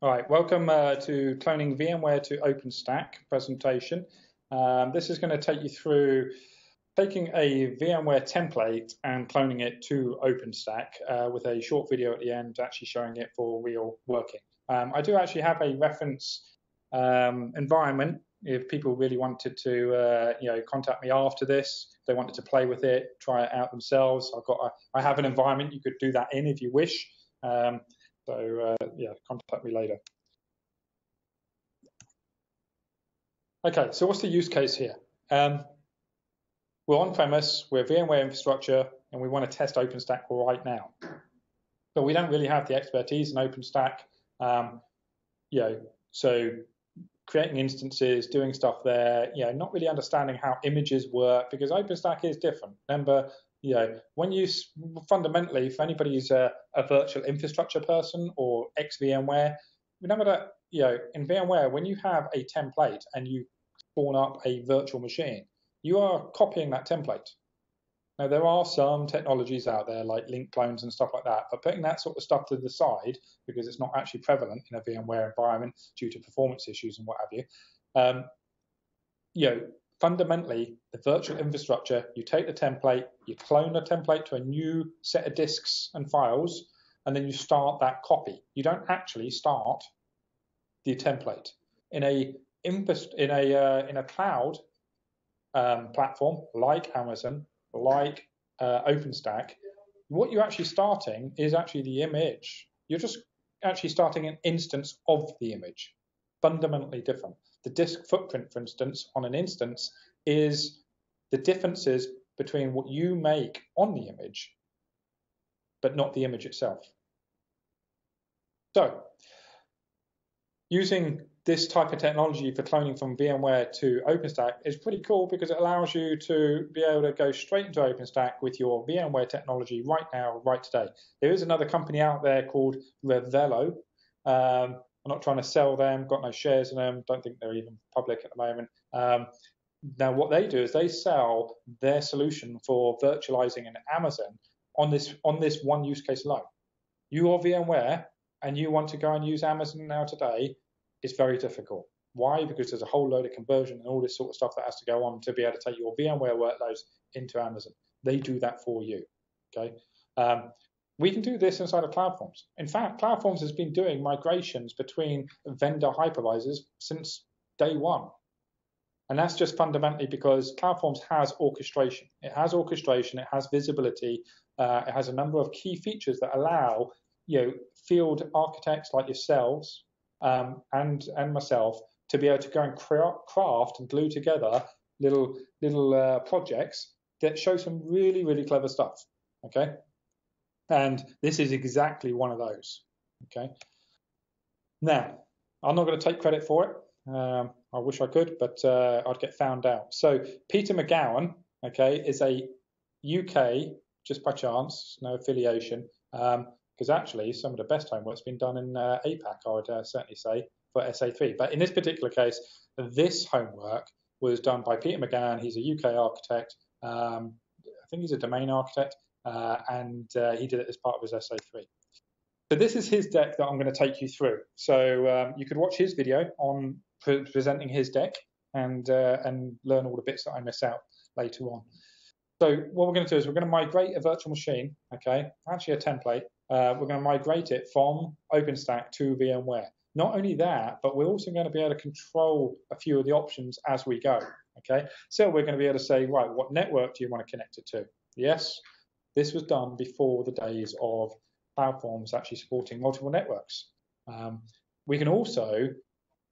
All right, welcome to cloning VMware to OpenStack presentation. This is going to take you through taking a VMware template and cloning it to OpenStack with a short video at the end actually showing it for real working. I do actually have a reference environment if people really wanted to contact me after this, if they wanted to play with it, try it out themselves. I have an environment you could do that in if you wish. Yeah, contact me later. Okay, so what's the use case here? We're on-premise, we're VMware infrastructure, and we want to test OpenStack right now. But we don't really have the expertise in OpenStack. So creating instances, doing stuff there, not really understanding how images work, because OpenStack is different. Remember, when you fundamentally, for anybody who's a virtual infrastructure person or ex-VMware, remember that in VMware, when you have a template and you spawn up a virtual machine, you are copying that template. Now, there are some technologies out there like link clones and stuff like that, but putting that sort of stuff to the side because it's not actually prevalent in a VMware environment due to performance issues and what have you. Fundamentally, the virtual infrastructure, you take the template, you clone the template to a new set of disks and files, and then you start that copy. You don't actually start the template. In a cloud platform like Amazon, like OpenStack, what you're actually starting is actually the image. You're just actually starting an instance of the image, fundamentally different. The disk footprint, for instance, on an instance is the differences between what you make on the image, but not the image itself. So, using this type of technology for cloning from VMware to OpenStack is pretty cool because it allows you to be able to go straight into OpenStack with your VMware technology right now, right today. There is another company out there called Revelo. I'm not trying to sell them, got no shares in them, don't think they're even public at the moment. Now, what they do is they sell their solution for virtualizing in Amazon on this one use case alone. You are VMware and you want to go and use Amazon now today, it's very difficult. Why? Because there's a whole load of conversion and all this sort of stuff that has to go on to be able to take your VMware workloads into Amazon. They do that for you, okay? We can do this inside of CloudForms. In fact, CloudForms has been doing migrations between vendor hypervisors since day one. And that's just fundamentally because CloudForms has orchestration. It has orchestration, it has visibility, it has a number of key features that allow field architects like yourselves and myself to be able to go and craft and glue together little projects that show some really, really clever stuff, okay? And this is exactly one of those, okay? Now, I'm not going to take credit for it. I wish I could, but I'd get found out. So Peter McGowan, okay, is a UK, just by chance, no affiliation, because actually some of the best homework's been done in APAC, I would certainly say, for SA3. But in this particular case, this homework was done by Peter McGowan. He's a UK architect. I think he's a domain architect. And he did it as part of his SA3. So this is his deck that I'm going to take you through. So you could watch his video on presenting his deck and learn all the bits that I miss out later on. So what we're going to do is we're going to migrate a virtual machine, okay, actually a template. We're going to migrate it from OpenStack to VMware. Not only that, but we're also going to be able to control a few of the options as we go, okay? So we're going to be able to say, right, what network do you want to connect it to? Yes. This was done before the days of CloudForms actually supporting multiple networks. We can also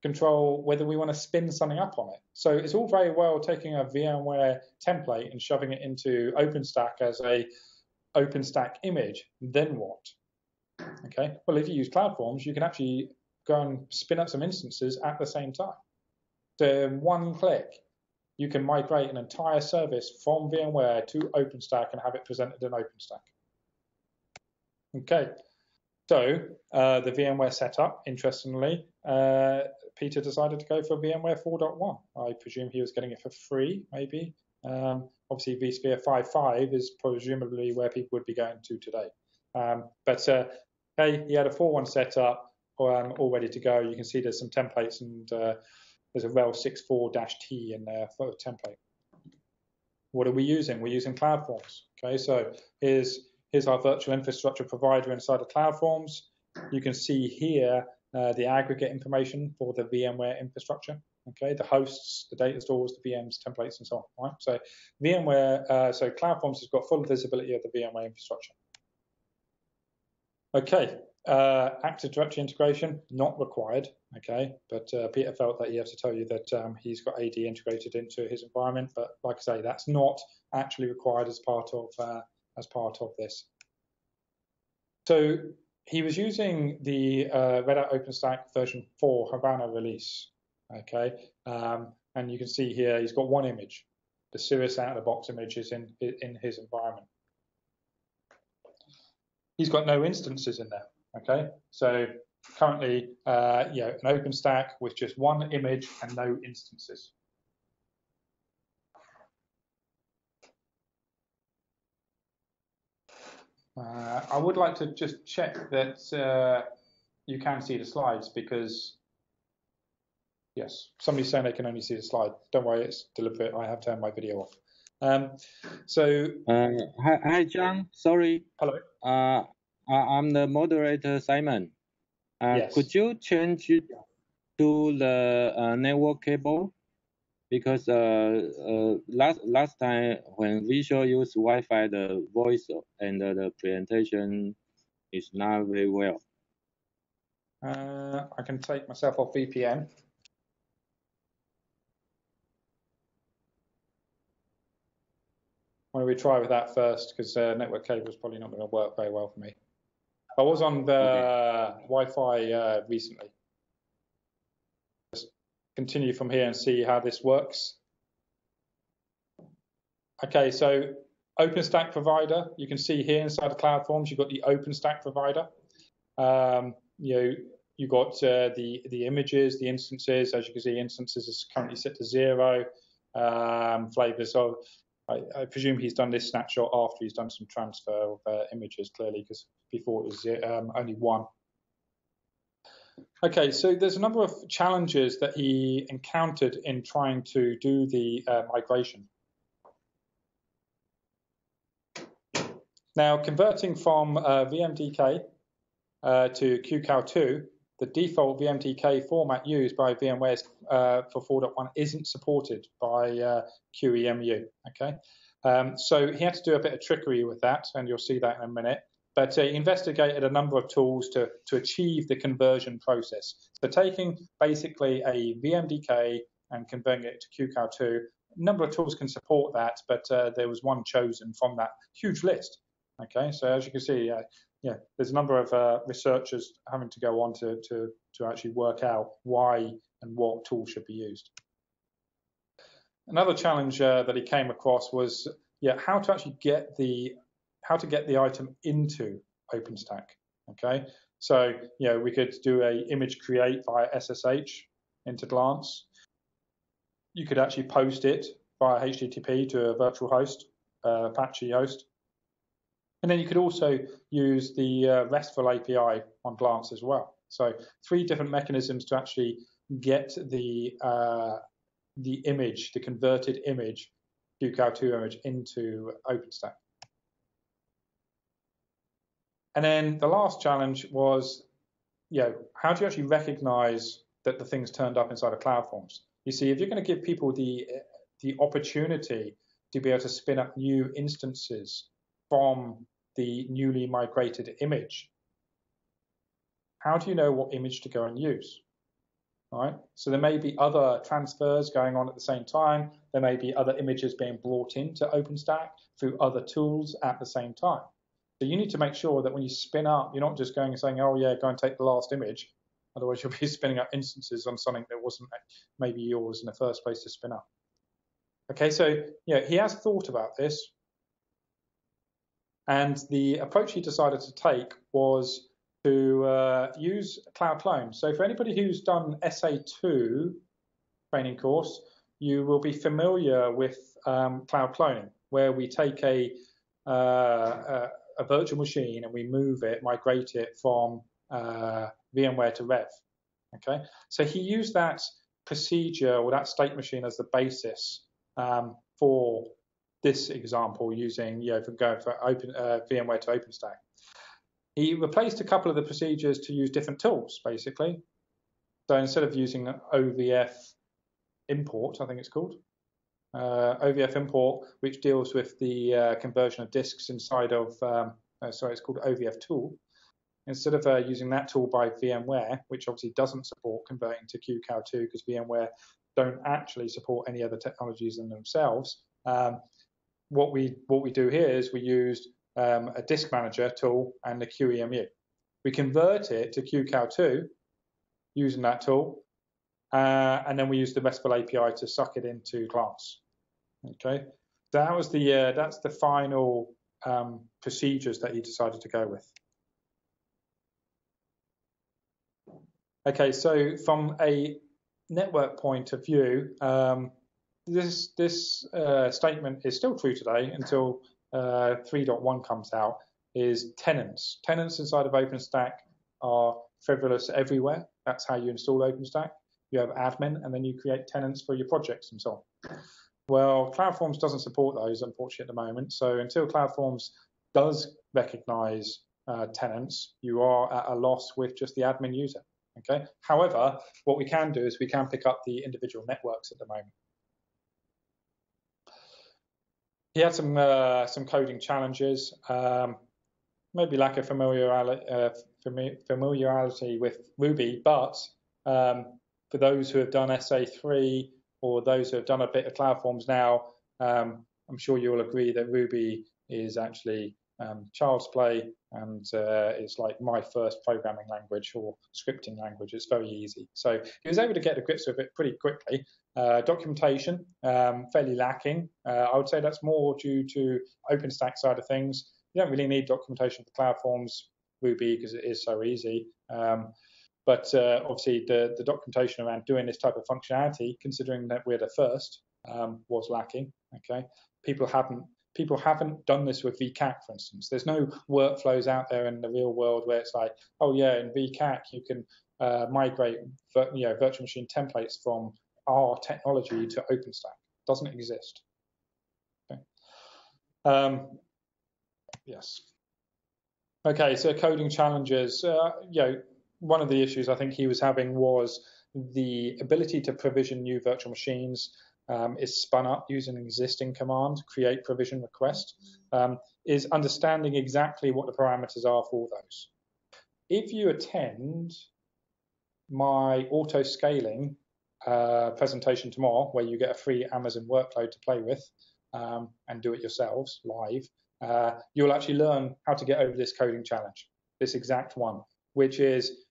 control whether we want to spin something up on it. So it's all very well taking a VMware template and shoving it into OpenStack as a OpenStack image. Then what? Okay. Well, if you use CloudForms, you can actually go and spin up some instances at the same time. So one click, you can migrate an entire service from VMware to OpenStack and have it presented in OpenStack. Okay, so the VMware setup, interestingly, Peter decided to go for VMware 4.1. I presume he was getting it for free, maybe. Obviously, vSphere 5.5 is presumably where people would be going to today. Hey, he had a 4.1 setup. all ready to go. You can see there's some templates, and there's a rel 64-T in there for the template. What are we using? We're using CloudForms. Okay, so here's our virtual infrastructure provider inside of CloudForms. You can see here the aggregate information for the VMware infrastructure. Okay, the hosts, the data stores, the VMs, templates, and so on. Right? So VMware, so CloudForms has got full visibility of the VMware infrastructure. Okay, Active Directory integration, not required. Okay, but Peter felt that he has to tell you that he's got AD integrated into his environment. But like I say, that's not actually required as part of this. So he was using the Red Hat OpenStack version 4 Havana release. Okay, and you can see here he's got one image. The Cirrus out-of-the-box image is in his environment. He's got no instances in there. Okay, so currently, an OpenStack with just one image and no instances. I would like to just check that you can see the slides, because yes, somebody's saying they can only see the slide. Don't worry, it's deliberate. I have turned my video off. Hi, John. Sorry. Hello. I'm the moderator, Simon. Yes. Could you change it to the network cable? Because last time when Visual used Wi-Fi, the voice and the presentation is not very well. I can take myself off VPN. Why don't we try with that first, because network cable is probably not going to work very well for me. I was on the Wi-Fi recently. Just continue from here and see how this works. Okay, so OpenStack provider, you can see here inside the CloudForms, you've got the OpenStack provider. You've got the images, the instances. As you can see, instances is currently set to 0. Flavors. So I presume he's done this snapshot after he's done some transfer of images, clearly, because before it was only 1. Okay, so there's a number of challenges that he encountered in trying to do the migration. Now, converting from VMDK to QCOW2, the default VMDK format used by VMware for 4.1 isn't supported by QEMU. Okay, so he had to do a bit of trickery with that, and you'll see that in a minute. But he investigated a number of tools to achieve the conversion process. So taking basically a VMDK and converting it to QCOW2, a number of tools can support that, but there was one chosen from that huge list. Okay, so as you can see, there's a number of researchers having to go on to actually work out why and what tool should be used. Another challenge that he came across was how to actually get the item into OpenStack. Okay, so we could do a image create via SSH into Glance. You could actually post it via HTTP to a virtual host, Apache host. And then you could also use the RESTful API on Glance as well. So 3 different mechanisms to actually get the image, the converted image, QCOW2 image, into OpenStack. And then the last challenge was, how do you actually recognize that the thing's turned up inside of CloudForms? You see, if you're going to give people the opportunity to be able to spin up new instances from the newly migrated image, how do you know what image to go and use? All right, so there may be other transfers going on at the same time. There may be other images being brought into OpenStack through other tools at the same time. So you need to make sure that when you spin up, you're not just going and saying, oh yeah, go and take the last image. Otherwise you'll be spinning up instances on something that wasn't maybe yours in the first place to spin up. Okay, so he has thought about this. And the approach he decided to take was to use Cloud Clone. So for anybody who's done SA2 training course, you will be familiar with Cloud Cloning, where we take a virtual machine and we move it, migrate it from VMware to Rev. Okay, so he used that procedure or that state machine as the basis for this example, using for going for VMware to OpenStack. He replaced a couple of the procedures to use different tools, basically. So instead of using OVF import, I think it's called, OVF import, which deals with the conversion of disks inside of, sorry, it's called OVF tool. Instead of using that tool by VMware, which obviously doesn't support converting to QCloud2 because VMware don't actually support any other technologies than themselves, what we do here is we use a disk manager tool and the QEMU. We convert it to QCloud2 using that tool, and then we use the RESTful API to suck it into class. Okay, that was the that's the final procedures that he decided to go with. Okay, so from a network point of view, this statement is still true today until 3.1 comes out, is tenants. Tenants inside of OpenStack are frivolous everywhere. That's how you install OpenStack. You have admin, and then you create tenants for your projects and so on. Well, CloudForms doesn't support those, unfortunately, at the moment. So until CloudForms does recognize tenants, you are at a loss with just the admin user. Okay. However, what we can do is we can pick up the individual networks at the moment. He had some coding challenges, maybe lack of familiarity with Ruby, but for those who have done SA3 or those who have done a bit of CloudForms now, I'm sure you'll agree that Ruby is actually child's play, and it's like my first programming language or scripting language. It's very easy. So he was able to get to grips with it pretty quickly. Documentation, fairly lacking. I would say that's more due to OpenStack side of things. You don't really need documentation for CloudForms Ruby because it is so easy. But obviously the documentation around doing this type of functionality, considering that we're the first, was lacking. Okay, people haven't done this with VCAC, for instance. There's no workflows out there in the real world where it's like, oh yeah, in VCAC you can migrate virtual machine templates from our technology to OpenStack. Doesn't exist. Okay. Yes. Okay, so coding challenges. One of the issues I think he was having was the ability to provision new virtual machines is spun up using an existing command, create provision request, is understanding exactly what the parameters are for those. If you attend my auto scaling presentation tomorrow, where you get a free Amazon workload to play with and do it yourselves live, you'll actually learn how to get over this coding challenge, this exact one, which is,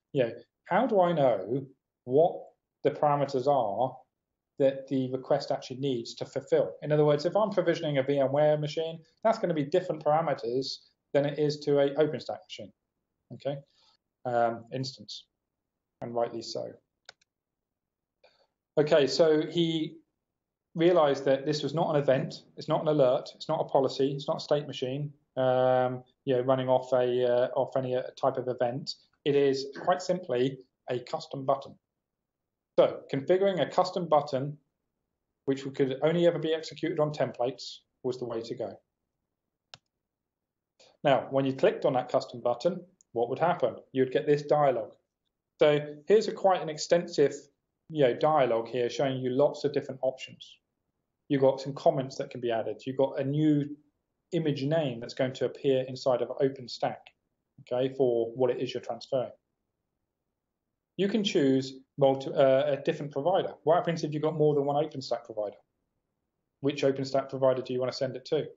how do I know what the parameters are that the request actually needs to fulfill? In other words, if I'm provisioning a VMware machine, that's going to be different parameters than it is to a OpenStack machine, okay, instance, and rightly so. Okay, so he realized that this was not an event, it's not an alert, it's not a policy, it's not a state machine, running off any type of event. It is quite simply a custom button. So configuring a custom button, which could only ever be executed on templates, was the way to go. Now, when you clicked on that custom button, what would happen? You'd get this dialog. So here's quite an extensive dialog here showing you lots of different options. You've got some comments that can be added. You've got a new image name that's going to appear inside of OpenStack, okay, for what it is you're transferring. You can choose a different provider. What happens if you've got more than one OpenStack provider? Which OpenStack provider do you want to send it to?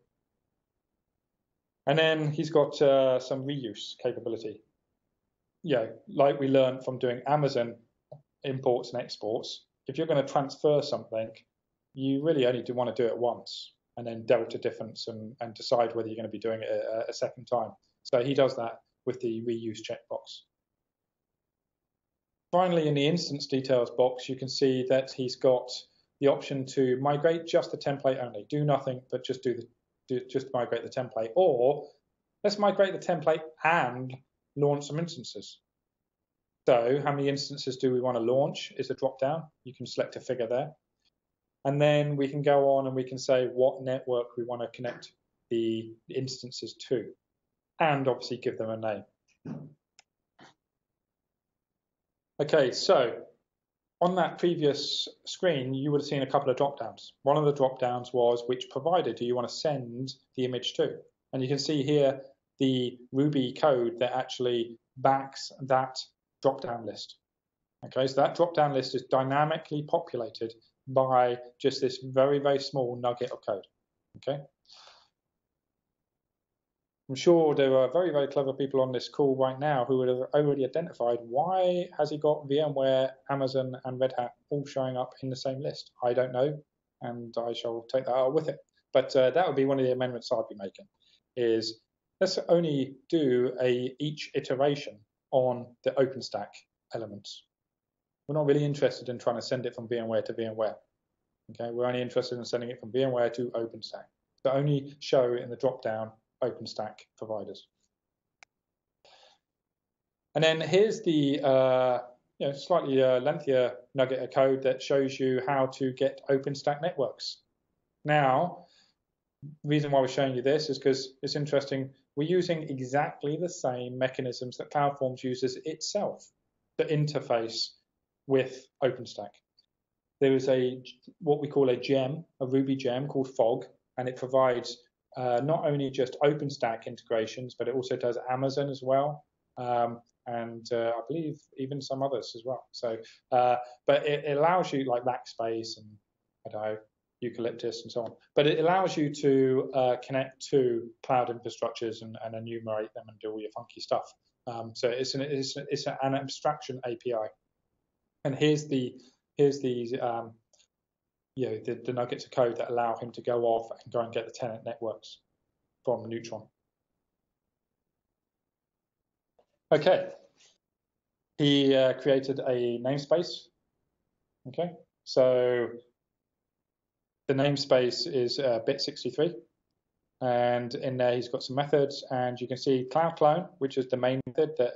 And then he's got some reuse capability. Like we learned from doing Amazon imports and exports, if you're going to transfer something, you really only want to do it once and then delta difference and decide whether you're going to be doing it a second time. So he does that with the reuse checkbox. Finally, in the instance details box, you can see that he's got the option to migrate just the template only, do nothing but just just migrate the template, or let's migrate the template and launch some instances. So how many instances do we want to launch is a drop-down. You can select a figure there. And then we can go on and we can say what network we want to connect the instances to, and obviously give them a name. Okay, so on that previous screen, you would have seen a couple of drop-downs. One of the drop-downs was which provider do you want to send the image to? And you can see here the Ruby code that actually backs that drop-down list. Okay, so that drop-down list is dynamically populated by just this very, very small nugget of code. Okay. I'm sure there are very, very clever people on this call right now who would have already identified why has he got VMware, Amazon, and Red Hat all showing up in the same list. I don't know, and I shall take that out with it. But that would be one of the amendments I'd be making, is let's only do each iteration on the OpenStack elements. We're not really interested in trying to send it from VMware to VMware. Okay, we're only interested in sending it from VMware to OpenStack. So only show in the drop-down OpenStack providers. And then here's the slightly lengthier nugget of code that shows you how to get OpenStack networks. Now, the reason why we're showing you this is because it's interesting. We're using exactly the same mechanisms that CloudForms uses itself to interface with OpenStack. There is what we call a gem, a Ruby gem called FOG, and it provides not only just OpenStack integrations, but it also does Amazon as well, and I believe even some others as well. So, but it allows you like Backspace and I don't know, Eucalyptus and so on. But it allows you to connect to cloud infrastructures and enumerate them and do all your funky stuff. So it's an abstraction API. And here's the nuggets of code that allow him to go off and go and get the tenant networks from Neutron. Okay, he created a namespace. Okay, so the namespace is bit63, and in there he's got some methods, and you can see cloud clone, which is the main method that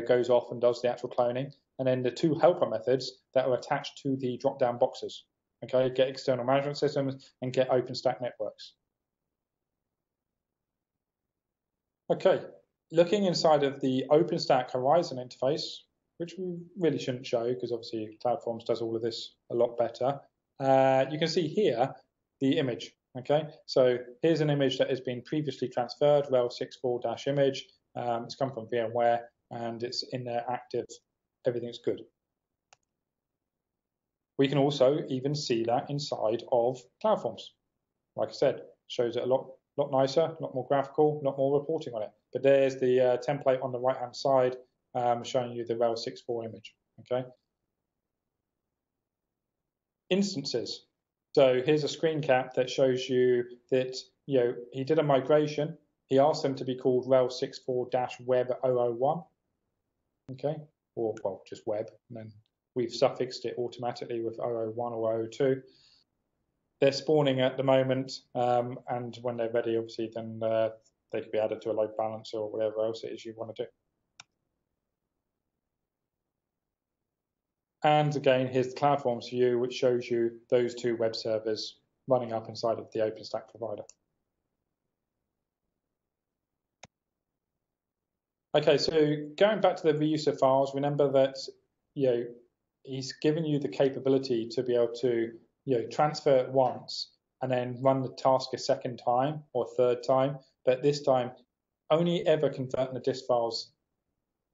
goes off and does the actual cloning, and then the two helper methods that are attached to the drop-down boxes. Okay, get external management systems and get OpenStack networks. Okay, looking inside of the OpenStack Horizon interface, which we really shouldn't show because obviously CloudForms does all of this a lot better. You can see here the image. Okay, so here's an image that has been previously transferred, rel64-image. It's come from VMware and it's in there active. Everything's good. We can also even see that inside of CloudForms. Like I said, shows it a lot nicer, a lot more graphical, a lot more reporting on it. But there's the template on the right-hand side showing you the rel64 image. Okay. Instances. So here's a screen cap that shows you that he did a migration. He asked them to be called rel64-web001. Okay, or well, just web, and then we've suffixed it automatically with 001 or 002. They're spawning at the moment, and when they're ready, obviously, then they could be added to a load balancer or whatever else it is you want to do. And again, here's the CloudForms view, which shows you those two web servers running up inside of the OpenStack provider. Okay, so going back to the reuse of files, remember that he's given you the capability to be able to transfer it once and then run the task a second time or third time, but this time only ever converting the disk files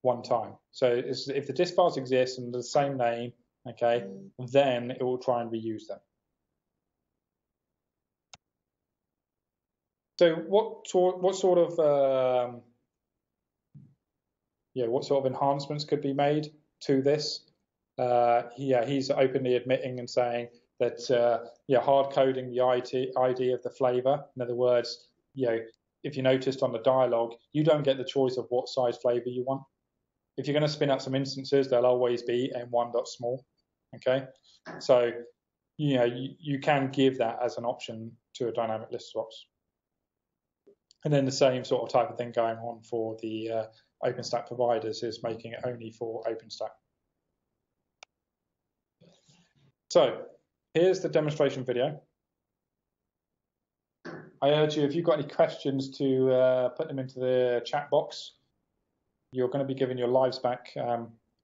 one time. So if the disk files exist under the same name, okay, then it will try and reuse them. So what sort of enhancements could be made to this? He's openly admitting and saying that hard coding the ID of the flavor. In other words, if you noticed on the dialog, you don't get the choice of what size flavor you want. If you're going to spin up some instances, they'll always be m1.small. Okay, so you can give that as an option to a dynamic list swaps. And then the same sort of type of thing going on for the OpenStack providers is making it only for OpenStack. So here's the demonstration video. I urge you, if you've got any questions, to put them into the chat box. You're going to be given your lives back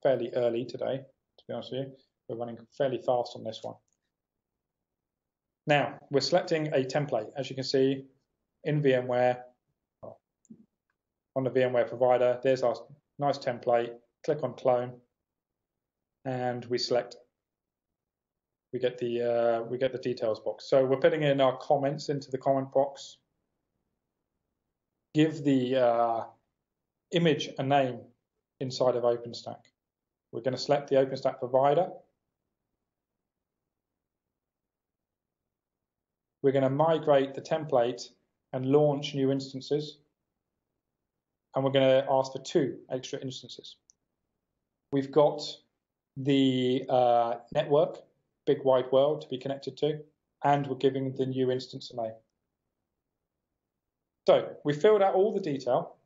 fairly early today, to be honest with you. We're running fairly fast on this one. Now, we're selecting a template, as you can see, in VMware, on the VMware provider. There's our nice template. Click on clone, and we select. We get the details box. So we're putting in our comments into the comment box. Give the image a name inside of OpenStack. We're going to select the OpenStack provider. We're going to migrate the template and launch new instances. And we're going to ask for 2 extra instances. We've got the network, big wide world, to be connected to, and we're giving the new instance a name. So we filled out all the detail.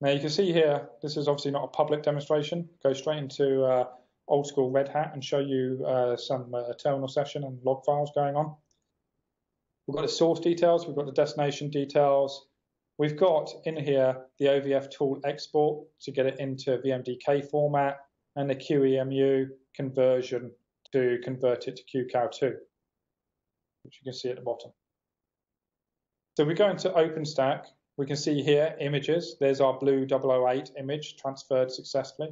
Now you can see here, this is obviously not a public demonstration. Go straight into old school Red Hat and show you some terminal session and log files going on. We've got the source details, we've got the destination details. We've got in here the OVF tool export to get it into VMDK format, and the QEMU conversion to convert it to QCOW2, which you can see at the bottom. So we go into OpenStack. We can see here images. There's our blue 008 image transferred successfully.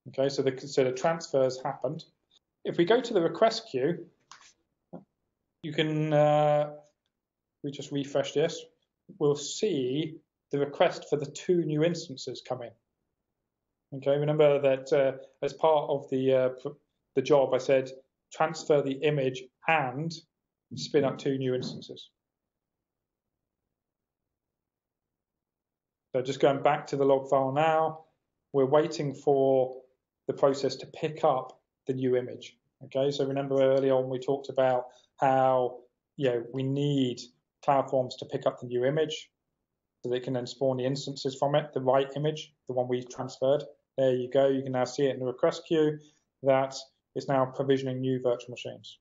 Okay, so the transfers happened. If we go to the request queue, you can, we just refresh this, we'll see the request for the 2 new instances come in. Okay, remember that as part of the job, I said transfer the image and spin up 2 new instances. So just going back to the log file now, we're waiting for the process to pick up the new image. Okay, so remember early on we talked about how we need CloudForms to pick up the new image so they can then spawn the instances from it, the right image, the one we transferred. There you go, you can now see it in the request queue that is now provisioning new virtual machines,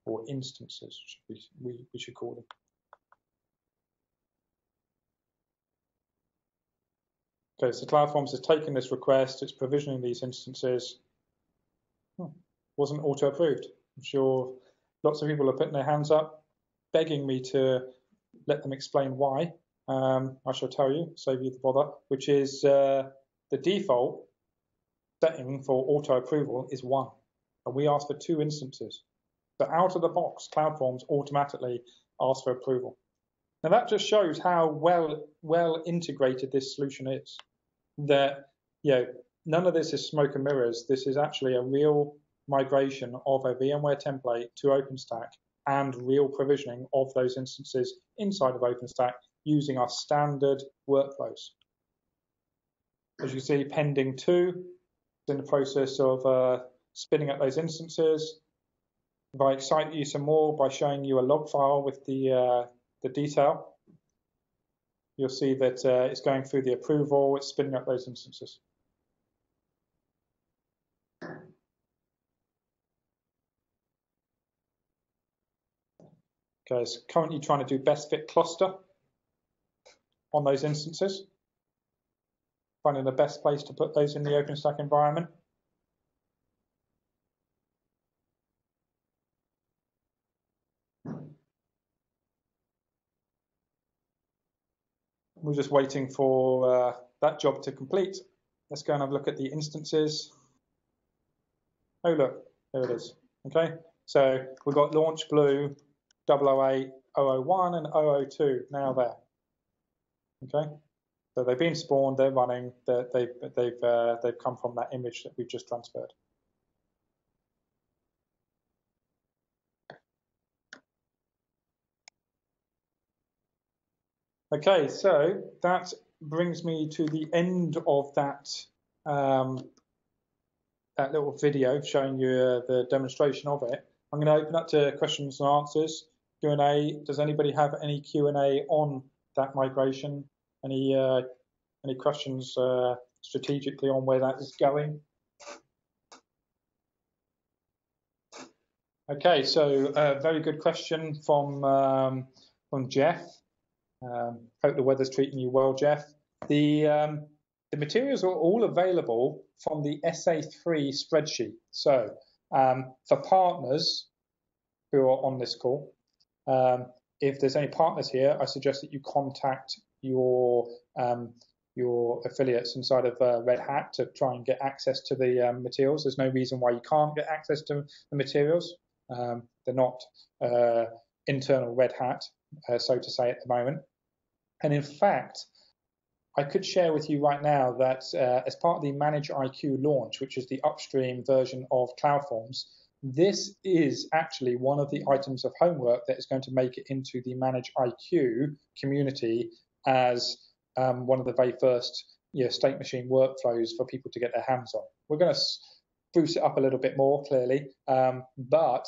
or instances, we should call them. Okay, so CloudForms has taken this request, it's provisioning these instances. Wasn't auto-approved. I'm sure lots of people are putting their hands up, begging me to let them explain why. I shall tell you, save you the bother, which is the default setting for auto-approval is 1, and we ask for 2 instances. So out of the box, CloudForms automatically asks for approval. Now that just shows how well integrated this solution is. That none of this is smoke and mirrors. This is actually a real migration of a VMware template to OpenStack and real provisioning of those instances inside of OpenStack using our standard workflows. As you see, pending 2 is in the process of spinning up those instances. If I excite you some more by showing you a log file with the detail, you'll see that it's going through the approval, it's spinning up those instances. Okay, it's currently trying to do best fit cluster on those instances, finding the best place to put those in the OpenStack environment. We're just waiting for that job to complete. Let's go and have a look at the instances. Oh, look, there it is. Okay, so we've got launch blue, 008, 001, and 002 now there. Okay, so they've been spawned, they're running, they've come from that image that we've just transferred. Okay, so that brings me to the end of that that little video showing you the demonstration of it. I'm going to open up to questions and answers, Q&A. Does anybody have any Q&A on that migration? Any questions strategically on where that is going? Okay, so very good question from Jeff. Hope the weather's treating you well, Jeff. The materials are all available from the SA3 spreadsheet. So for partners who are on this call, if there's any partners here, I suggest that you contact your affiliates inside of Red Hat to try and get access to the materials. There's no reason why you can't get access to the materials. They're not internal Red Hat, so to say, at the moment. And in fact, I could share with you right now that as part of the Manage IQ launch, which is the upstream version of CloudForms, this is actually one of the items of homework that is going to make it into the Manage IQ community as one of the very first StateMachine workflows for people to get their hands on. We're going to spruce it up a little bit more, clearly, but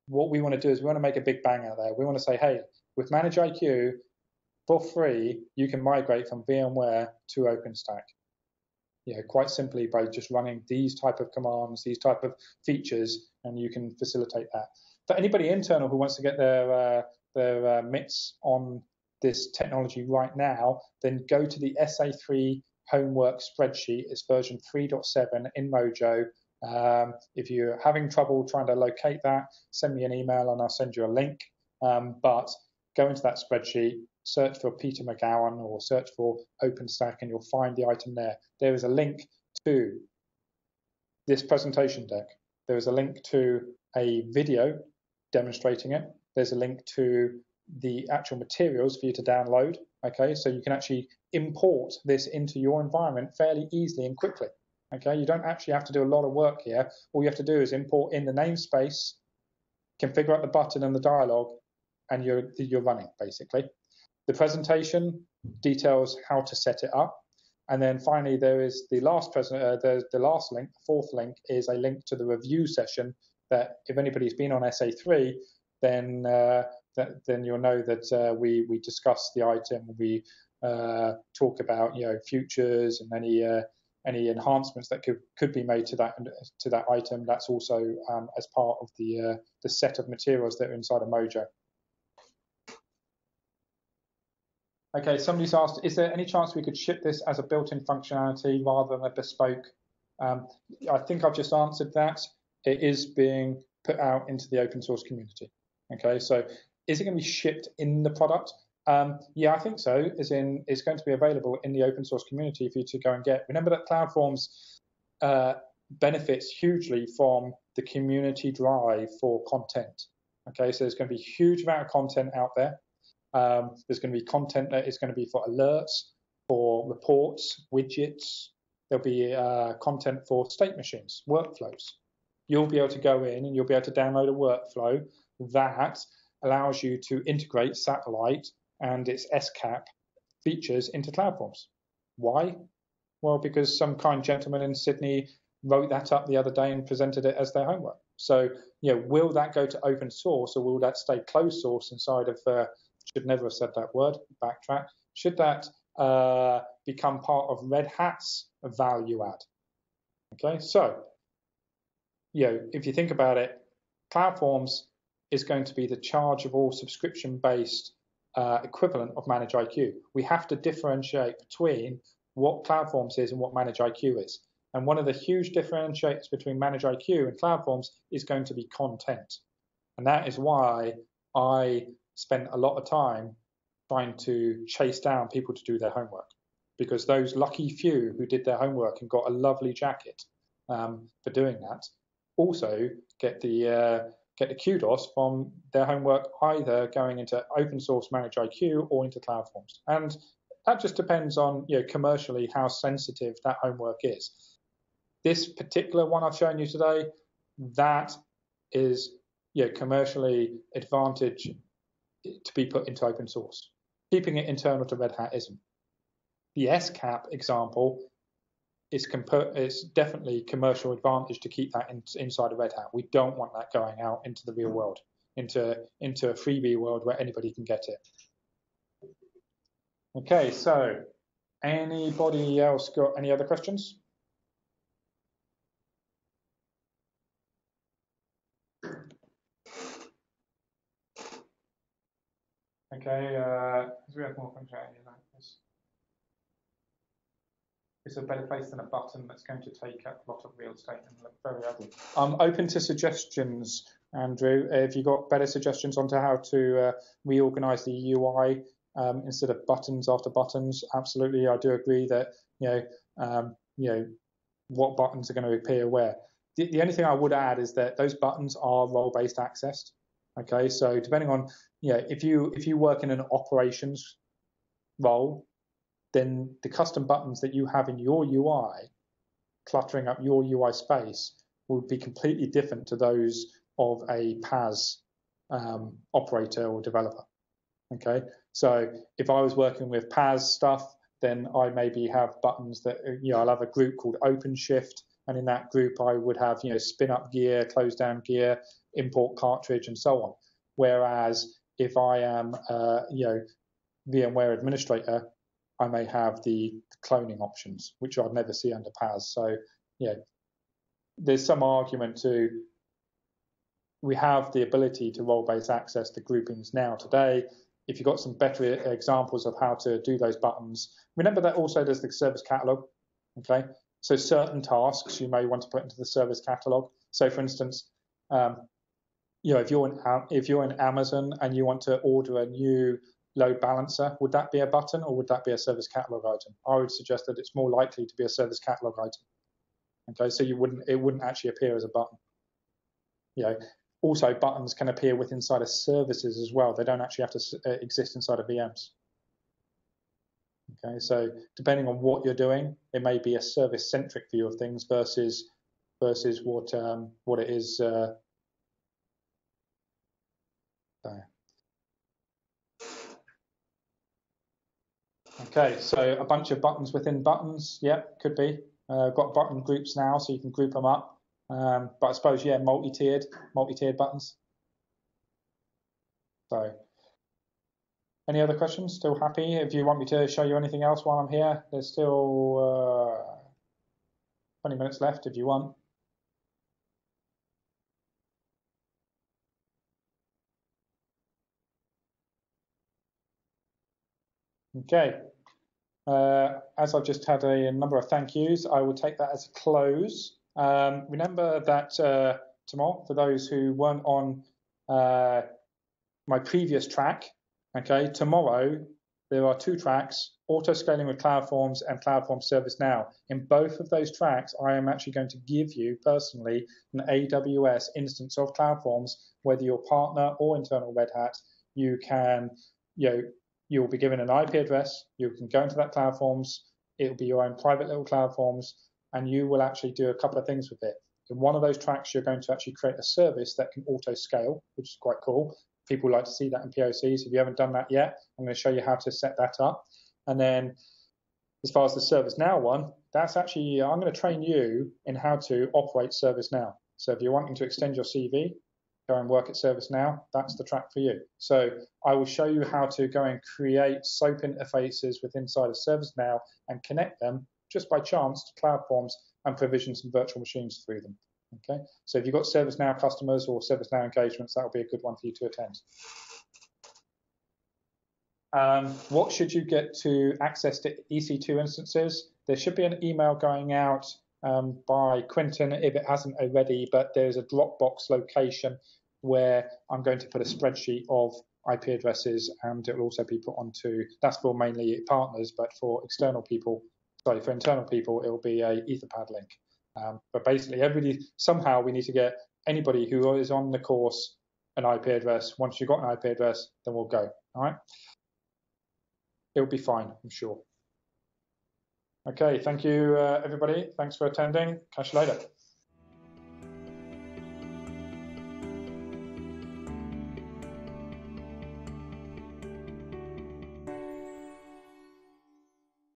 what we want to do is we want to make a big bang out there. We want to say, hey, with Manage IQ, for free, you can migrate from VMware to OpenStack. Quite simply by just running these type of commands, these type of features, and you can facilitate that. For anybody internal who wants to get their mitts on this technology right now, then go to the SA3 homework spreadsheet. It's version 3.7 in Mojo. If you're having trouble trying to locate that, send me an email and I'll send you a link. But go into that spreadsheet, search for Peter McGowan or search for OpenStack and you'll find the item there. There is a link to this presentation deck. There is a link to a video demonstrating it. There's a link to the actual materials for you to download. Okay, so you can actually import this into your environment fairly easily and quickly. Okay, you don't actually have to do a lot of work here. All you have to do is import in the namespace, configure out the button and the dialog, and you're running, basically. The presentation details how to set it up. And then finally, there is the last link, the fourth link, is a link to the review session that if anybody's been on SA3, then you'll know that we discuss the item, we talk about futures and any enhancements that could be made to that item. That's also as part of the set of materials that are inside of Mojo. Okay, somebody's asked, is there any chance we could ship this as a built-in functionality rather than a bespoke? I think I've just answered that. It is being put out into the open source community. Okay, so is it going to be shipped in the product? Yeah, I think so, as in it's going to be available in the open source community for you to go and get. Remember that CloudForms benefits hugely from the community drive for content. Okay, so there's going to be a huge amount of content out there. There's going to be content that is going to be for alerts, for reports, widgets. There'll be content for state machines, workflows. You'll be able to go in and you'll be able to download a workflow that allows you to integrate satellite and its SCAP features into CloudForms. Why? Well, because some kind gentleman in Sydney wrote that up the other day and presented it as their homework. So, will that go to open source or will that stay closed source inside of should never have said that word, backtrack. Should that become part of Red Hat's value add? Okay, so, if you think about it, CloudForms is going to be the chargeable subscription-based equivalent of Manage IQ. We have to differentiate between what CloudForms is and what Manage IQ is. And one of the huge differentiators between Manage IQ and CloudForms is going to be content. And that is why I spent a lot of time trying to chase down people to do their homework, because those lucky few who did their homework and got a lovely jacket for doing that also get the kudos from their homework either going into open source Manage IQ or into CloudForms. And that just depends on commercially how sensitive that homework is. This particular one I've shown you today, that is commercially advantaged to be put into open source. Keeping it internal to Red Hat isn't. The SCAP example it's definitely commercial advantage to keep that inside of Red Hat. We don't want that going out into the real world, into a freebie world where anybody can get it. Okay, so anybody else got any other questions? Okay, as we have more functionality like this, it's a better place than a button that's going to take up a lot of real estate and look very ugly. I'm open to suggestions, Andrew. If you've got better suggestions on to how to reorganize the UI instead of buttons after buttons, absolutely, I do agree that what buttons are going to appear where. The only thing I would add is that those buttons are role-based accessed. Okay, so depending on if you work in an operations role, then the custom buttons that you have in your UI, cluttering up your UI space, will be completely different to those of a PaaS operator or developer. Okay, so if I was working with PaaS stuff, then I maybe have buttons that I'll have a group called OpenShift, and in that group I would have spin up gear, close down gear, import cartridge, and so on. Whereas if I am VMware administrator, I may have the cloning options, which I'd never see under PaaS. So there's some argument to, we have the ability to role-based access the groupings now today. If you've got some better examples of how to do those buttons, remember that also there's the service catalog. Okay, so certain tasks you may want to put into the service catalog. So for instance, if you're in Amazon and you want to order a new load balancer, would that be a button or would that be a service catalog item? I would suggest that it's more likely to be a service catalog item. Okay, so it wouldn't actually appear as a button. Also buttons can appear within inside of services as well. They don't actually have to exist inside of VMs. Okay, so depending on what you're doing, it may be a service-centric view of things versus what it is. Okay, so a bunch of buttons within buttons, could be. Got button groups now, so you can group them up. But I suppose, multi-tiered buttons. So, any other questions? Still happy? If you want me to show you anything else while I'm here, there's still 20 minutes left if you want. Okay. As I've just had a number of thank yous, I will take that as a close. Remember that tomorrow, for those who weren't on my previous track, okay, tomorrow there are 2 tracks, auto-scaling with CloudForms and CloudForms Service Now. In both of those tracks, I am actually going to give you personally an AWS instance of CloudForms, whether you're partner or internal Red Hat. You can, you'll be given an IP address, you can go into that CloudForms, it'll be your own private little CloudForms, and you will actually do a couple of things with it. In one of those tracks, you're going to actually create a service that can auto-scale, which is quite cool. People like to see that in POCs. If you haven't done that yet, I'm going to show you how to set that up. And then as far as the ServiceNow one, that's actually, I'm going to train you in how to operate ServiceNow. So if you're wanting to extend your CV, go and work at ServiceNow, that's the track for you. So I will show you how to go and create SOAP interfaces with inside of ServiceNow and connect them just by chance to CloudForms and provision some virtual machines through them. Okay, so if you've got ServiceNow customers or ServiceNow engagements, that will be a good one for you to attend. What should you get to access to EC2 instances? There should be an email going out by Quentin if it hasn't already, but there's a Dropbox location where I'm going to put a spreadsheet of IP addresses, and it will also be put onto, that's for mainly partners, but for external people, sorry, for internal people, it will be a Etherpad link. But basically, somehow we need to get anybody who is on the course an IP address. Once you've got an IP address, then we'll go. All right? It'll be fine, I'm sure. Okay, thank you, everybody. Thanks for attending. Catch you later.